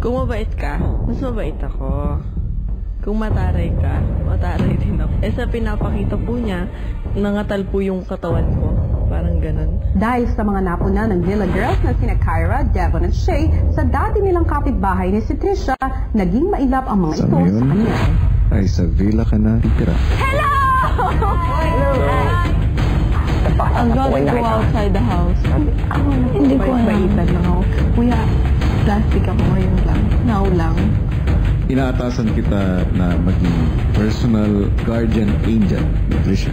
Kung mabait ka, mas mabait ako. Kung mataray ka, mataray din ako. Eh sa pinapakita po niya, nangatal po yung katawan ko. Parang ganun. Dahil sa mga napuna ng Villa Girls na sina Kyra, Devon at Shay, sa dati nilang kapitbahay ni si Trisha, naging mailap ang mga ito sa kanya. Ay sa villa ka na titira. Hello! I'm going to go outside the house. Hindi ko alam. Baitan lang ako. Kuya, plastic ako ngayon lang. Now lang. Inaatasan kita na maging personal guardian angel ni Trisha.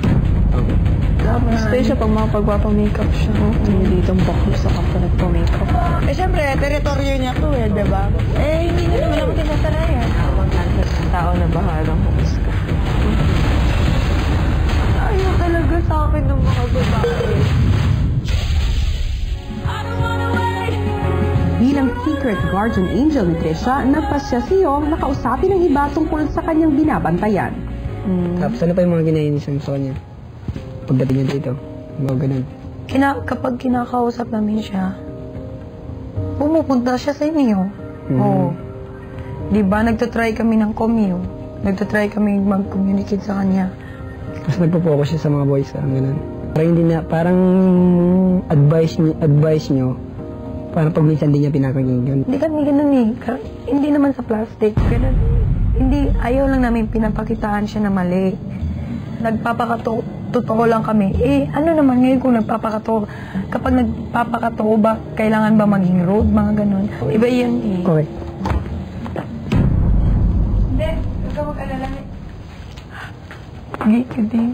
Okay. Stay siya pag makapagpapa-makeup siya. Hindi ditong baklo sa kapwa nagpa-makeup. Eh, syempre, teritoryo niya to eh, diba? Eh, hindi naman ako tinatarayan. Tao na bahalang humusga. Ayaw talaga sa akin ng mga babae. Bilang secret guardian angel ni Trisha, nagpasya si Yong na kausapin ng iba tungkol sa kanyang binabantayan. Tapos ano pa yung mga ginayin ni Sam sa kanya? Pagdating niya dito, mga ganun. Kapag kinakausap namin siya, pumupunta siya sa inyo. Oo. Diba, nagtatry kami ng commune. Nagtatry kami mag-communicate sa kanya. Mas nagpo-focus siya sa mga boys, parang ganun. Parang advice nyo, parang pag minsan hindi niya pinakinggan. Hindi kami ganun eh. Hindi naman sa plastic. Ganun. Hindi, ayaw lang namin pinapakitaan siya na mali. Nagpapakatotoo lang kami. Eh, ano naman ngayon kung nagpapakatotoo? Kapag nagpapakatotoo ba, kailangan ba maging road? Mga ganun. Iba yan eh. Okay. Hindi, huwag ka mag-alala. Hindi ka din.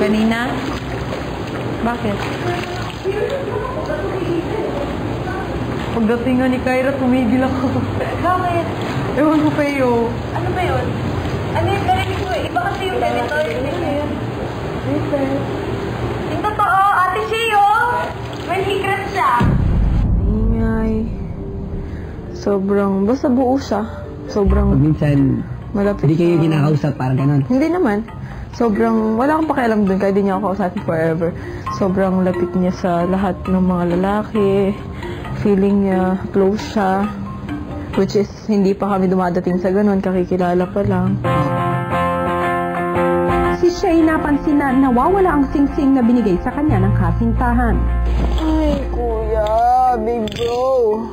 Kanina? Bakit? Pagdating nga ni Kyra, tumigil ako. Bakit? Ewan ko kayo. Ano ba yun? Ano yung narinig ko? Iba kasi yung ganito. Yung totoo, Ate Shio! May secret siya. Ingay. Sobrang, basta buo siya. Sobrang Pag minsan, malapit. hindi kayo kinakausap, parang ganun. Hindi naman. Sobrang, wala akong pakialam dun, kaya di niya ako kausapin forever. Sobrang lapit niya sa lahat ng mga lalaki. Feeling niya, close siya. Which is, hindi pa kami dumadating sa ganun, kakikilala pa lang. Si Shay napansin na nawawala ang singsing na binigay sa kanya ng kasintahan. Ay, kuya, big bro.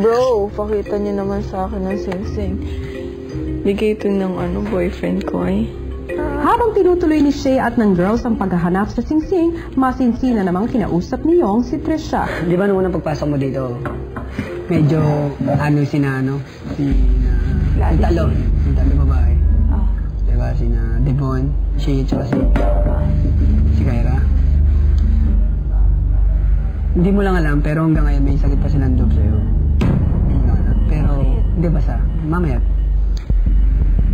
Bro, pakita niyo naman sa akin ang sing-sing. Bigay ito ng boyfriend ko ay. Habang tinutuloy ni Shay at ng girls ang paghahanap sa singsing, masinsina namang kinausap ni Yong si Trisha. Di ba nung unang pagpasok mo dito, medyo si Talon, yung talo babae. Diba, sina Devon, Shay, tsaka si Kyra. Hindi mo lang alam, pero hanggang ngayon may sakit pa silang loob sa'yo. Pero, hindi ba mamaya?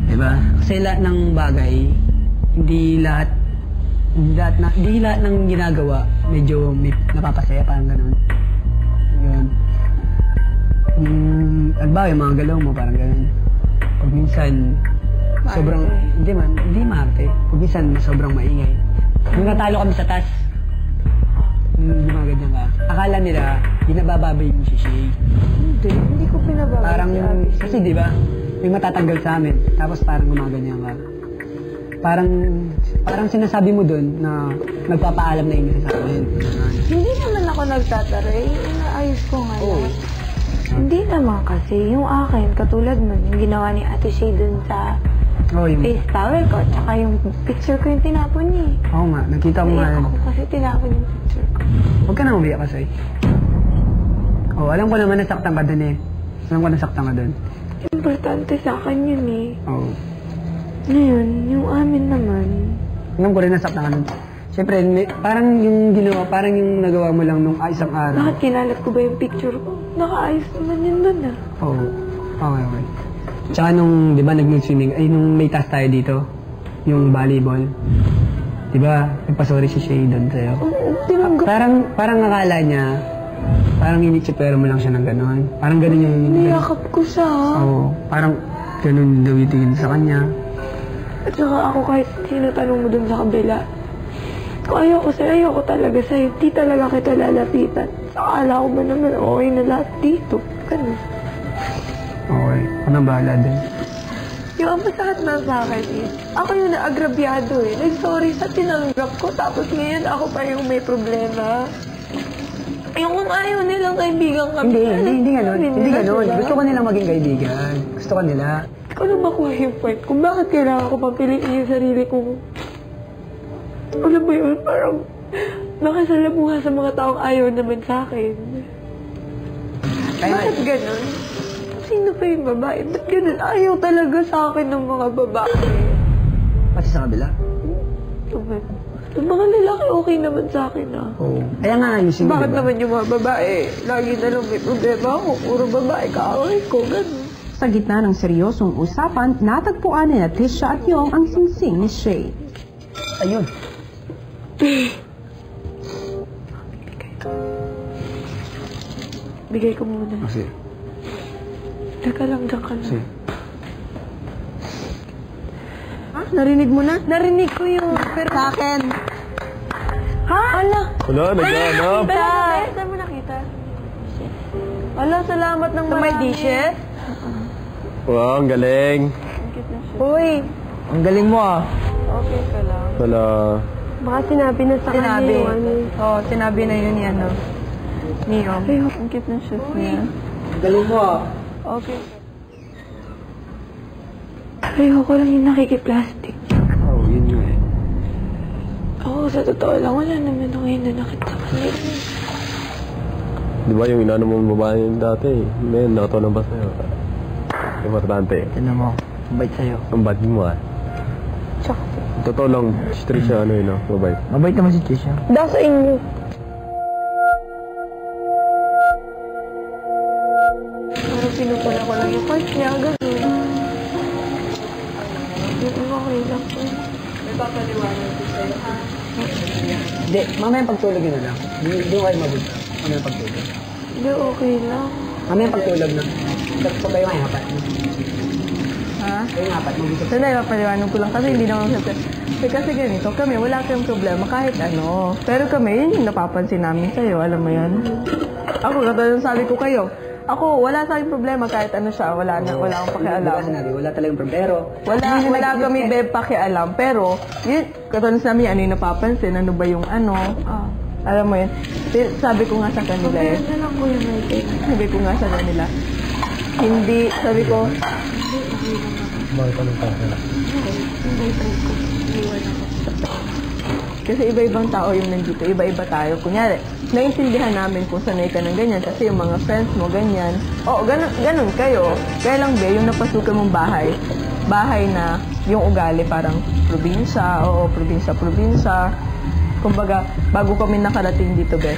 Diba? Kasi lahat ng bagay, hindi lahat ng ginagawa, medyo may napapasaya, parang gano'n. Yun. Agbaw yung mga galaw mo, parang gano'n. Pag minsan, sobrang, hindi maarte. Pag minsan, sobrang maingay. Nung natalo kami sa taas, gumaganyan ka. Akala nila, ginabababay mo si Shay. Hindi ko pinababay. Parang, kasi di ba, may matatanggal sa amin, tapos parang gumaganyan ka. Parang sinasabi mo dun na nagpapaalam na inyo sa amin. Hindi naman ako nagtataray. Inaayos ko nga lang. Hindi naman kasi. Yung akin, katulad nun, yung ginawa ni Ate Shay dun sa face towel ko, tsaka yung picture ko yung tinapon niya. Oo nga, nakita mo nga. Ako kasi tinapon yung picture ko. Huwag ka na umiyak kasi. Alam ko naman nasaktan ka dun eh. Alam ko nasaktan ka dun. Importante sa akin yun eh. Oo. Ngayon, yung amin naman. Alam ko rin nasaktan ka dun. Siyempre, parang yung nagawa mo lang nung isang araw. Bakit kinalat ko ba yung picture ko? Nakaayos naman yun dun ah. Oo. Okay. Tsaka nung, di ba, nag-swimming, nung may task tayo dito, yung volleyball. Di ba, nagpasorry si Shay doon sa'yo. Parang akala niya, parang initsipero mo lang siya ng gano'n. Parang gano'n yung... Niyakap ko siya. Oo, parang gano'n daw yung tingin sa kanya. At saka ako kahit sino tanong mo dun sa kabila, Kung ayoko sa'yo, ayoko talaga sa'yo. Di talaga kita lalapitan. Akala ko ba naman okay na lahat dito. Ganun. Okay. Anong bahala din? Yung ang masakit na sa akin is, ako yung naagrabyado eh. Nag-sorry sa tinanggap ko, tapos ngayon ako pa yung may problema. Yung kung ayaw nilang kaibigan kami. Hindi ganun. Gusto ko nilang maging kaibigan. Gusto ko nila. Ikaw na makuha yung point kung bakit kailangan ko papiliin yung sarili kong... Alam mo yun, parang nakasalamuha sa mga taong ayaw naman sa akin. Bakit ganun? Sino pa yung babae? Ba't ganun? Ayaw talaga sa akin ng mga babae. Pati sa kabila? Yung mga lalaki okay naman sa akin ah. Oo. Kaya nga ayusin mo, Bakit diba? naman yung mga babae? Lagi na lang may problema ako. Puro babae kaaway ko. Ganun. Sa gitna ng seryosong usapan, natagpuan ni Tisha at Yong ang singsing ni Shay. Ayun. Bigay ko muna. Kasi. Teka lang, dyan ka lang. Ha? Narinig mo na? Narinig ko yung... Pero Sa akin. ha? Ala! Wala, naghanap. Saan mo nakita? Ala, salamat ng marami. May dishes? Wow, ang galing. Uy, Ang galing mo ah. okay ka lang. Wala. Baka sinabi na sa kanya Sinabi. yung ano. Oo, sinabi na yun yan, no? Niyo. Ay, ang cute ng shoes niya. Galing mo ah. Okay. Ayoko lang yung nakikiplastic. Oh, yun yun eh. Oo, sa totoo lang, wala naman ako yun na nakita ko. Di ba yung inano mo babae yung dati? Ngayon, nakatawa ba sa'yo? Importante. Tignan mo. Mabait sa'yo. Ang bad mo ah. Tsaka, Totoo lang, strict siya, ano yun ah, mabait. Mabait naman si Tisha. dahil sa inyo. Parang pinupula ko lang yung part niya, gano'n. Yung okay lang po. May papaliwanag ko sa'yo, ha? Hindi, mamaya pagtulog yun na lang. Hindi kayo mabuti. Mamaya pagtulog. Hindi, okay lang. Mamaya pagtulog na. So kayo nga apat. Ha? Kayo nga apat. Mabuti. Sandali, papaliwanag ko lang kasi hindi naman kasi ganito, kami wala kayong problema kahit ano. Pero kami, yun yung napapansin namin sa'yo, alam mo yan. Ako, katulad sabi ko kayo, ako, wala sa akin problema kahit ano siya, wala akong pakialam. Sinabi, wala talagang problema. Wala kami pakialam, pero, yun, katulad sa namin, ano yung napapansin, ano ba yung ano, alam mo yun. Sabi ko nga sa kanila eh. Ano lang ko yung Michael? Sabi ko nga sa kanila, hindi, sabi ko, Bakit anong parang? Hindi, try ko. Iwan ako. kasi iba-ibang tao yung nandito, iba-iba tayo. Kunyari, naiintindihan namin kung sanay ka ng ganyan kasi yung mga friends mo ganyan. Oo, ganun kayo. Kaya lang be, yung napasukan mong bahay na yung ugali parang probinsya, probinsya. Kumbaga, bago kami nakarating dito, be,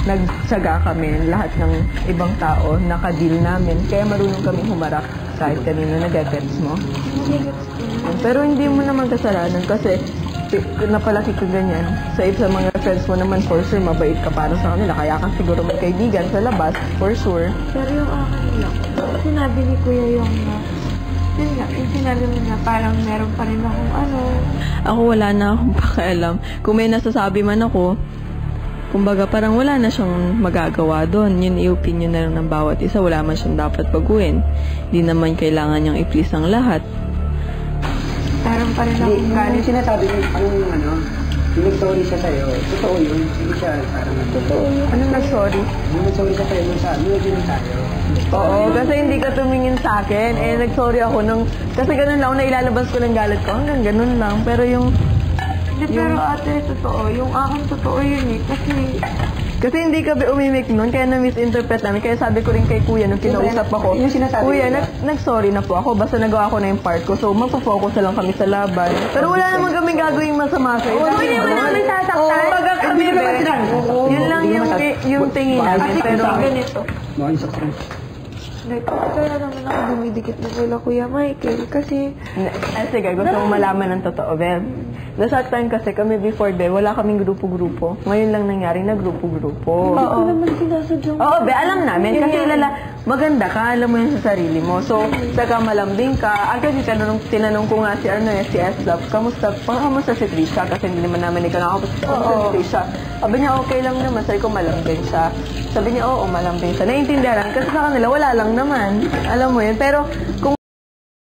nagtsaga kami, lahat ng ibang tao, nakadeal namin. Kaya marunong kami humarap kahit kanino nag-gets mo. Pero hindi mo naman kasalanan kasi napalaki ka ganyan. Sa mga friends mo naman, for sure, mabait ka para sa kanila. Kaya ka siguro magkaibigan sa labas, for sure. Pero yung akin lang, sinabi ni Kuya yung yun nga, yung sinabi mo na parang meron pa rin akong ano. Ako wala na akong pakialam. Kung may nasasabi man ako, kumbaga parang wala na siyang magagawa doon. Yun i-opinion na lang ng bawat isa. Wala man siyang dapat baguhin. Hindi naman kailangan niyang i-please ang lahat. Meron pa rin akong Hindi, galit. yung sinasabi mo, yung nag-sorry siya sa'yo. Totoo yun. Hindi siya parang Totoo yun. Anong nag-sorry? Yung nag-sorry siya sa'yo, yung tayo. Oo, kasi hindi ka tumingin sa akin. Nag-sorry ako nung... Kasi ganun lang, nailalabas ko ng galit ko. Hanggang ganun lang. Pero yung... Hindi, pero ate, totoo. Yung akin totoo yun eh. Kasi hindi ka umimik nun, kaya na-misinterpret namin. Kaya sabi ko rin kay Kuya nung kinausap ako, yung sinasabi Kuya, nila. nag-sorry na po ako. Basta nagawa ko na yung part ko. So, magpo-focus na lang kami sa laban. Pero wala naman kami gagawing masama sa'yo. Hindi mo namin sasaktan. Baga kami, yun lang yung tingin namin. Pero ganito. Bakit sa friends? Kaya naman ako dumidikit na kila Kuya Michael kasi... Sige, gusto mo malaman ng totoo, Bel. That time kasi kami before din, wala kaming grupo-grupo. Ngayon lang nangyari na grupo-grupo. Hindi ko naman sinasadyang. Oo, alam namin. Kasi maganda ka, alam mo yun sa sarili mo. So, saka malambing ka. Actually, tinanong ko nga si S-Love, kamusta si Trisha? Kasi hindi naman namin ikaw nakakamusta si Trisha. Sabi niya, okay lang naman. Sabi ko, malambing siya. Sabi niya, oo, malambing siya. Naiintindihan kasi sa kanila, wala lang naman. Alam mo yun. Pero, kung